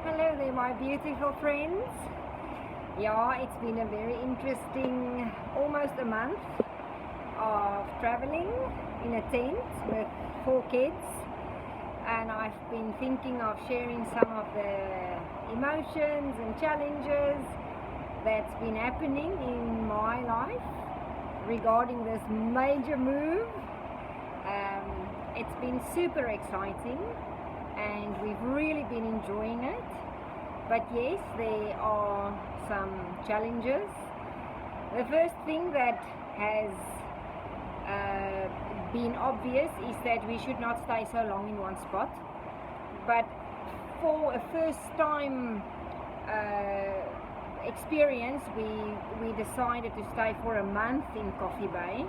Hello there, my beautiful friends. Yeah, it's been a very interesting almost a month of traveling in a tent with 4 kids, and I've been thinking of sharing some of the emotions and challenges that's been happening in my life regarding this major move. It's been super exciting and we've really been enjoying it. But yes, there are some challenges. The first thing that has been obvious is that we should not stay so long in one spot. But for a first time experience, we decided to stay for a month in Coffee Bay.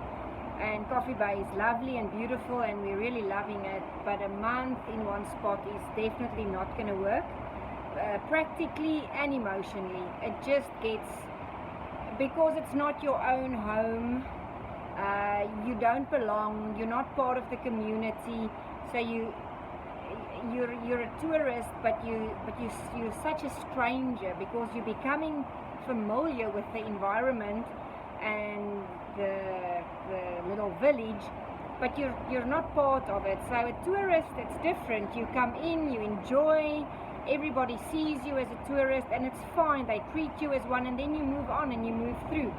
And Coffee Bay is lovely and beautiful and we're really loving it, but a month in one spot is definitely not going to work, practically and emotionally. It just gets, because it's not your own home, you don't belong, you're not part of the community, so you're a tourist, but you're such a stranger because you're becoming familiar with the environment and the little village, but you're not part of it. So a tourist, it's different. You come in, you enjoy, everybody sees you as a tourist and it's fine, they treat you as one, and then you move on and you move through.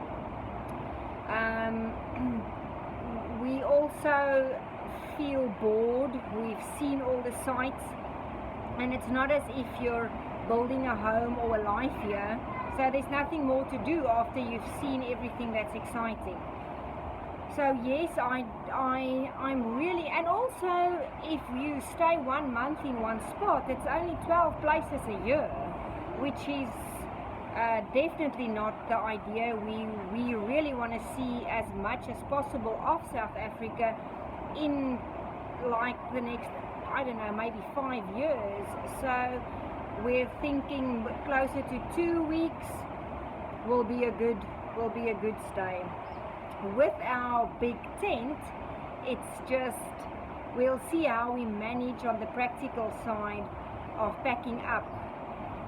We also feel bored. We've seen all the sights and it's not as if you're building a home or a life here, so there's nothing more to do after you've seen everything that's exciting. So yes, I'm really, and also if you stay 1 month in one spot, it's only 12 places a year, which is definitely not the idea. We really want to see as much as possible of South Africa in like the next, I don't know, maybe 5 years. So we're thinking closer to 2 weeks will be a good stay. With our big tent, it's just, we'll see how we manage on the practical side of packing up,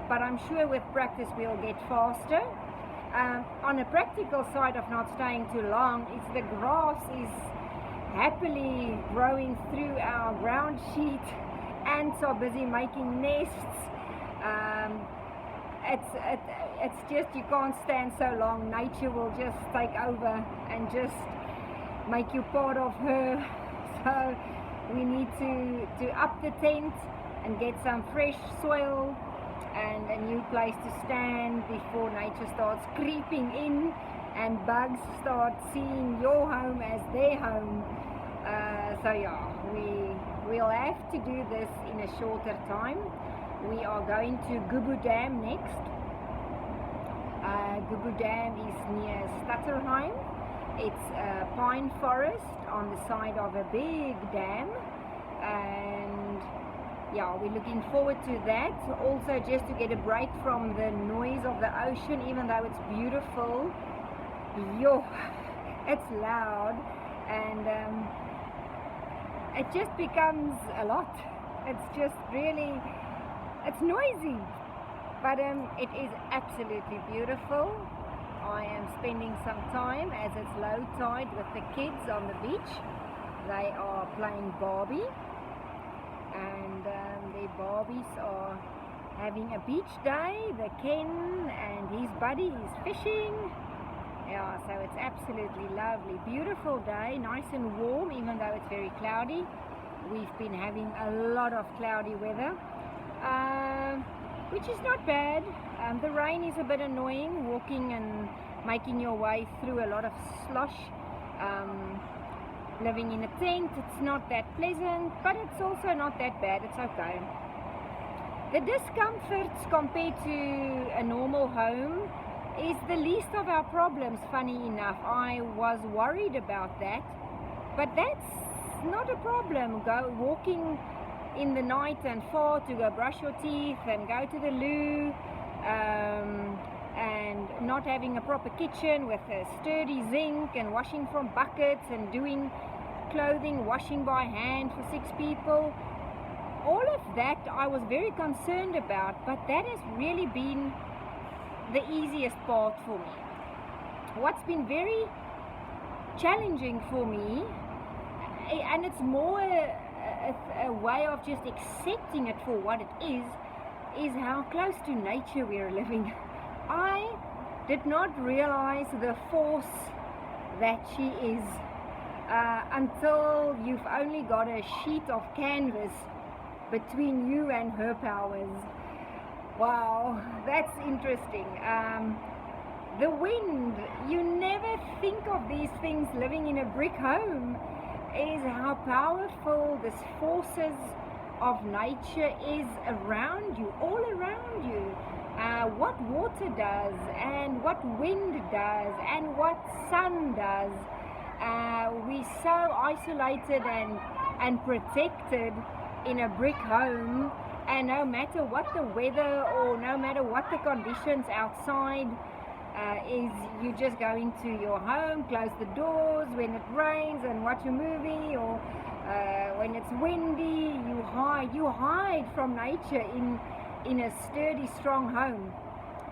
but I'm sure with practice we'll get faster. On a practical side of not staying too long, is the grass is happily growing through our ground sheet. Ants are busy making nests. It's just, you can't stand so long. Nature will just take over and just make you part of her. So we need to up the tent and get some fresh soil and a new place to stand before nature starts creeping in and bugs start seeing your home as their home. So yeah, we'll have to do this in a shorter time. We are going to Gubu Dam next. Gubu Dam is near Stutterheim. It's a pine forest on the side of a big dam, and yeah, we're looking forward to that. Also just to get a break from the noise of the ocean, even though it's beautiful. Yo, it's loud and it just becomes a lot. It's just really, it's noisy, but it is absolutely beautiful. I am spending some time, as it's low tide, with the kids on the beach. They are playing Barbie, and their Barbies are having a beach day. The Ken and his buddy is fishing. Yeah, so it's absolutely lovely. Beautiful day, nice and warm, even though it's very cloudy. We've been having a lot of cloudy weather, which is not bad. The rain is a bit annoying, walking and making your way through a lot of slush. Living in a tent, it's not that pleasant, but it's also not that bad. It's okay. The discomforts compared to a normal home is the least of our problems, funny enough. I was worried about that, but that's not a problem. Go walking in the night and far to go brush your teeth and go to the loo, and not having a proper kitchen with a sturdy zinc and washing from buckets and doing clothing washing by hand for 6 people. all of that I was very concerned about, but that has really been the easiest part for me. What's been very challenging for me, and it's more a way of just accepting it for what it is how close to nature we are living. I did not realize the force that she is until you've only got a sheet of canvas between you and her powers. Wow, that's interesting. The wind, you never think of these things living in a brick home, is how powerful this forces of nature is around you, all around you. What water does, and what wind does, and what sun does. We're so isolated and protected in a brick home, and no matter what the weather or no matter what the conditions outside is, you just go into your home, close the doors when it rains and watch a movie, or when it's windy, you hide from nature in a sturdy, strong home,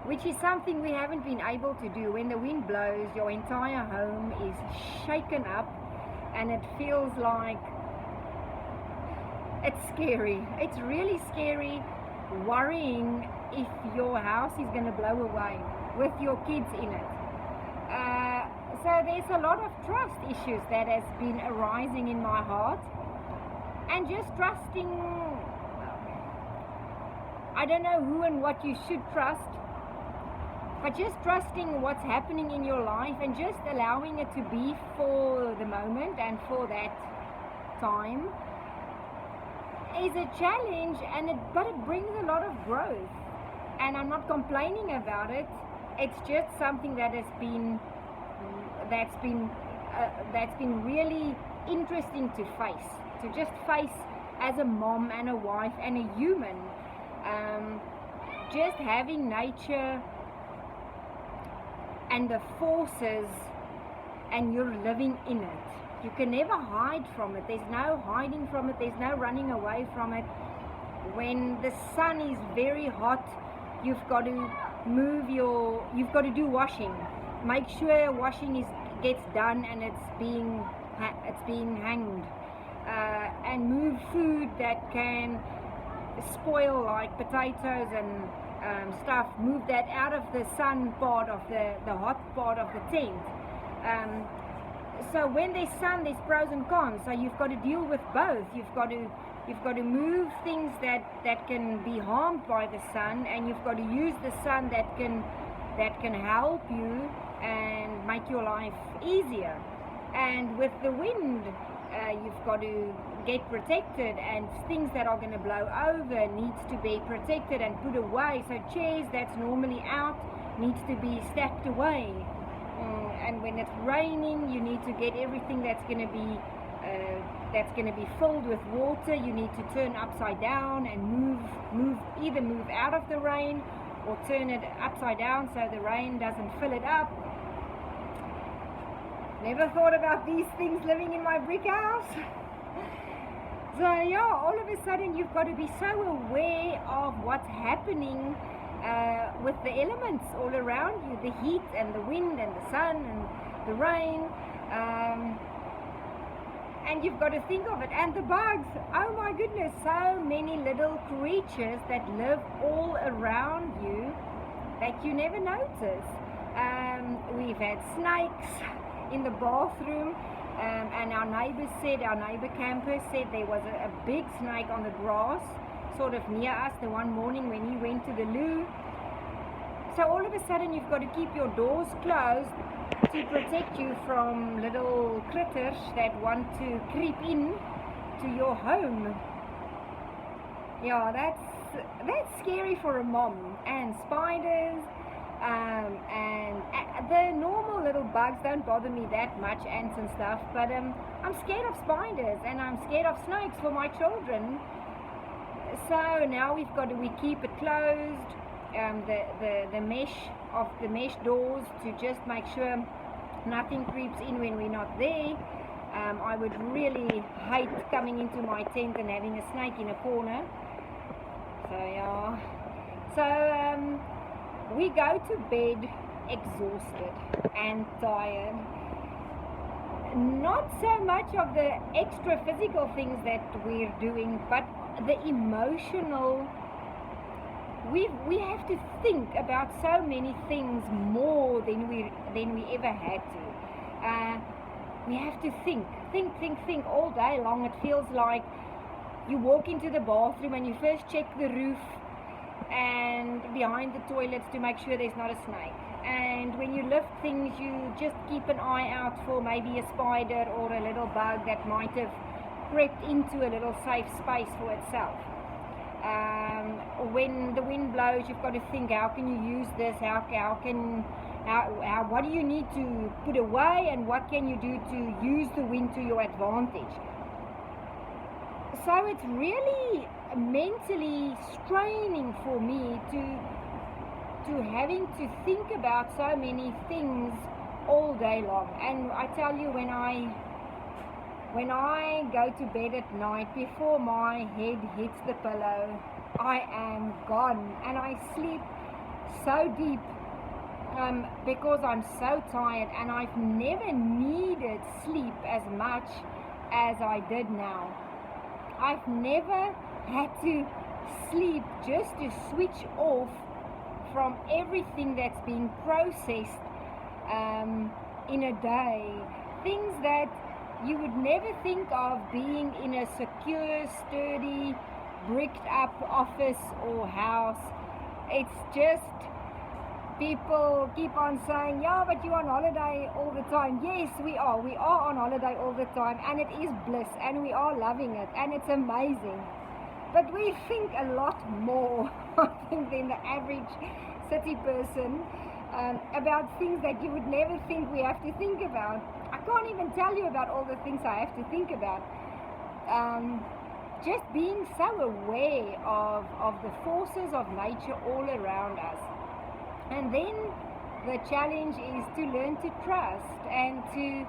which is something we haven't been able to do. When the wind blows, your entire home is shaken up, and it feels like it's scary. It's really scary, worrying if your house is going to blow away with your kids in it. So there's a lot of trust issues that has been arising in my heart, and just trusting, I don't know who and what you should trust, but just trusting what's happening in your life and just allowing it to be for the moment and for that time is a challenge, but it brings a lot of growth, and I'm not complaining about it. It's just something that has been really interesting to just face as a mom and a wife and a human. Just having nature and the forces, and you're living in it. You can never hide from it. There's no hiding from it. There's no running away from it. When the sun is very hot, you've got to do washing. Make sure washing gets done and it's being hanged. And move food that can spoil, like potatoes and stuff. Move that out of the sun part of the hot part of the tent. So when there's sun, there's pros and cons. So you've got to deal with both. You've got to move things that can be harmed by the sun, and you've got to use the sun that can help you and make your life easier. And with the wind, you've got to get protected, and things that are going to blow over needs to be protected and put away. So chairs that's normally out needs to be stacked away. And when it's raining, you need to get everything that's going to be filled with water. You need to turn upside down and either move out of the rain or turn it upside down so the rain doesn't fill it up. Never thought about these things living in my brick house. So yeah, all of a sudden you've got to be so aware of what's happening with the elements all around you, the heat and the wind and the sun and the rain, and you've got to think of it. And the bugs, oh my goodness, so many little creatures that live all around you that you never notice. We've had snakes in the bathroom, and our neighbor camper said there was a big snake on the grass sort of near us the one morning when he went to the loo. So all of a sudden you've got to keep your doors closed to protect you from little critters that want to creep in to your home. Yeah, that's scary for a mom. And spiders, and the normal little bugs don't bother me that much, ants and stuff, but I'm scared of spiders, and I'm scared of snakes for my children. So now we keep it closed, the mesh doors, to just make sure nothing creeps in when we're not there. I would really hate coming into my tent and having a snake in a corner. So yeah. So we go to bed exhausted and tired. Not so much of the extra physical things that we're doing, but the emotional. We have to think about so many things more than we ever had to. We have to think all day long. It feels like you walk into the bathroom and you first check the roof and behind the toilets to make sure there's not a snake. And when you lift things, you just keep an eye out for maybe a spider or a little bug that might have crept into a little safe space for itself. When the wind blows, you've got to think, how can you use this? What do you need to put away, and what can you do to use the wind to your advantage? So it's really mentally straining for me to having to think about so many things all day long. And I tell you, when I go to bed at night, before my head hits the pillow, I am gone, and I sleep so deep because I'm so tired, and I've never needed sleep as much as I did now. I've never had to sleep just to switch off from everything that's being processed in a day. Things that you would never think of being in a secure, sturdy, bricked up office or house. It's just, people keep on saying, yeah, but you're on holiday all the time. Yes, we are on holiday all the time, and it is bliss, and we are loving it, and it's amazing. But we think a lot more, I think, than the average city person about things that you would never think we have to think about. I can't even tell you about all the things I have to think about. Just being so aware of the forces of nature all around us. And then the challenge is to learn to trust and to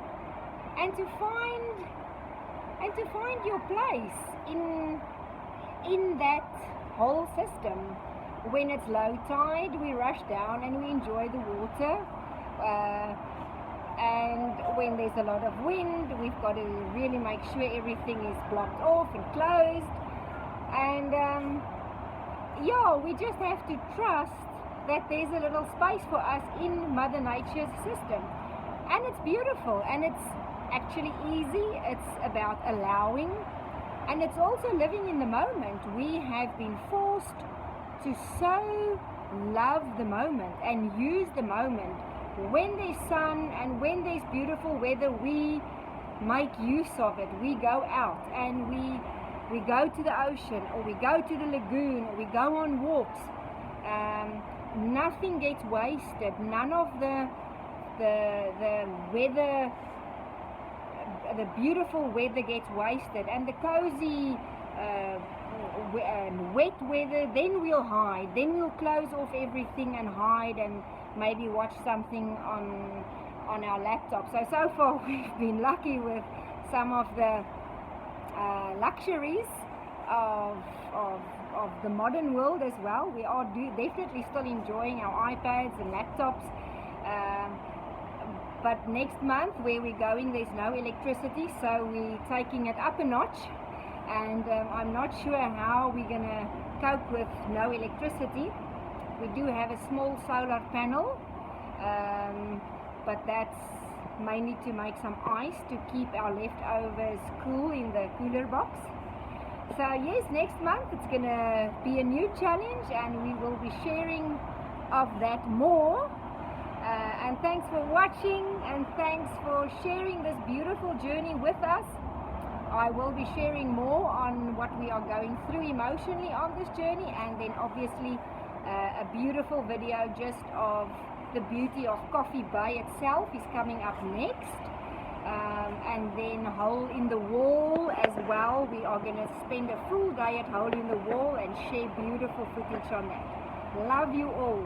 find your place in that whole system. When it's low tide, we rush down and we enjoy the water. And when there's a lot of wind, we've got to really make sure everything is blocked off and closed. And we just have to trust that there's a little space for us in Mother Nature's system. And it's beautiful, and it's actually easy. It's about allowing, and it's also living in the moment. We have been forced to so love the moment and use the moment. When there's sun and when there's beautiful weather, we make use of it. We go out and we go to the ocean, or we go to the lagoon, or we go on walks. Nothing gets wasted. None of the weather, the beautiful weather gets wasted, and the cozy and wet weather. Then we'll hide. Then we'll close off everything and hide, and maybe watch something on our laptop. So far we've been lucky with some of the luxuries of the modern world as well. We are definitely still enjoying our iPads and laptops. But next month, where we're going, there's no electricity, so we're taking it up a notch. And I'm not sure how we're going to cope with no electricity. We do have a small solar panel, but that's mainly to make some ice to keep our leftovers cool in the cooler box. So yes, next month it's going to be a new challenge, and we will be sharing of that more. And thanks for watching, and thanks for sharing this beautiful journey with us. I will be sharing more on what we are going through emotionally on this journey, and then obviously a beautiful video just of the beauty of Coffee Bay itself is coming up next. And then Hole in the Wall as well. We are going to spend a full day at Hole in the Wall and share beautiful footage on that. Love you all.